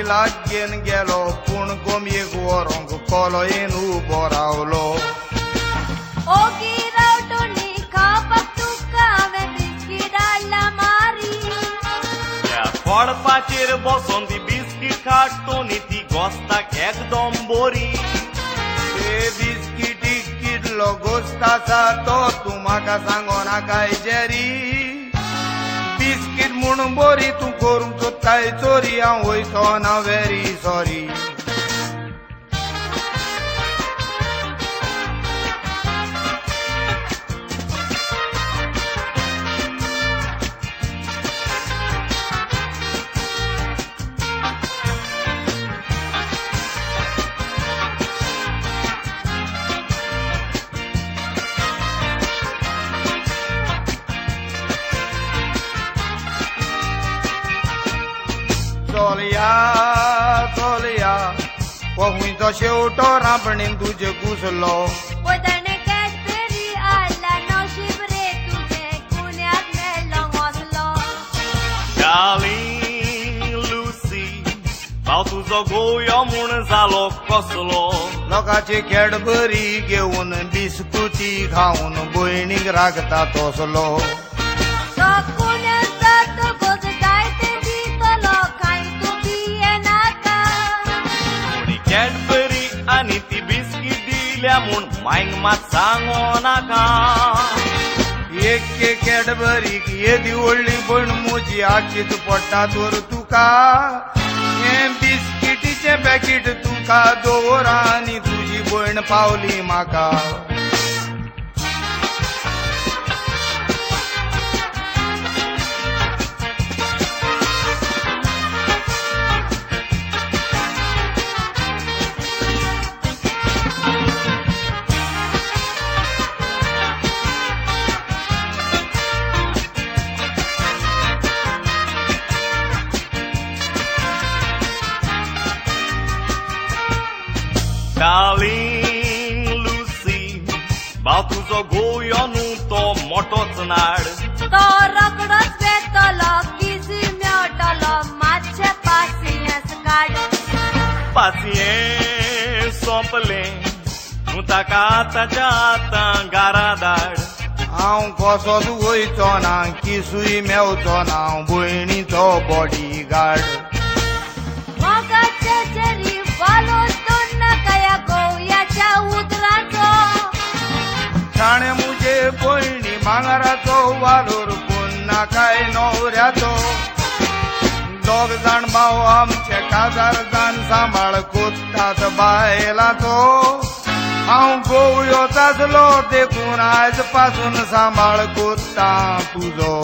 लागीन गेलो पूण गोमयेक व्हरोंक कोलो येन उबो रावलो ओगी रावटोनी खावपाक तुका हांवें बिस्कीट हाडला मारी त्या कोळपाचेर बसोन ती बिस्कीट काडटोनी ती घोस्ताक एकदम बरी ते बिस्किटीक कितलो घोस्त आसा तो तूं म्हाका सांगो नाकाय जेरी बिस्कीट म्हूण बरी तूं करूंक सोदताय चोरी हांव वयतो ना व्हेरी सॉरी चोलया हो खुंयचो शेवटो रांपणेन तुजे घुसलो पळय ताणें कॅडबेरी हाडला नशीब रे तुजें कुण्याक मेळ्ळो घोसलो डार्लिंग लुसी भाव तुजो गोंयो म्हूण जालो कसलो लोकांची कॅडबरी घेवन बिस्कुटी खावन भयणीक राखता तसलो तो कुण्याक जातकच जायते दितलो खाय तूं पियेनाका कॅडबरी आनी ती बिस्कीट दिल्या म्हूण मायक मात सांगो नाका एक कॅडबरीक येदी व्हडली भयण म्हजी आखीत पडटा तर तुका हें बिस्किटीचें पॅकीट तुका दवर आनी तुजी भयण पावली म्हाका डार्लिंग लुसी भाव तुजो गोंयो न्हू तो मोठोच नाड तो रोकडोच वेतलो किसी मेळटलो मातशें पासियेंस काड पासियेंस सोंपलें तूं ताका आतांच्या आतां घरा धाड हांव कसोच वयचो ना किसूय मेवचो ना भयणीचो बॉडी गार्ड मोगाचे जरी वालो नाका ह्या गोंयाच्या उतराचो ताणें मुजे भयणी भांगराचो वालोर पूण नाकाय न्हवऱ्याचो दोग जाण भाव आमचे काजार जाण सांबाळ कोत्तात बायलाचो हांव गोंयो जातलो देखून आयज पासून सांबाळ कोत्ता तुजो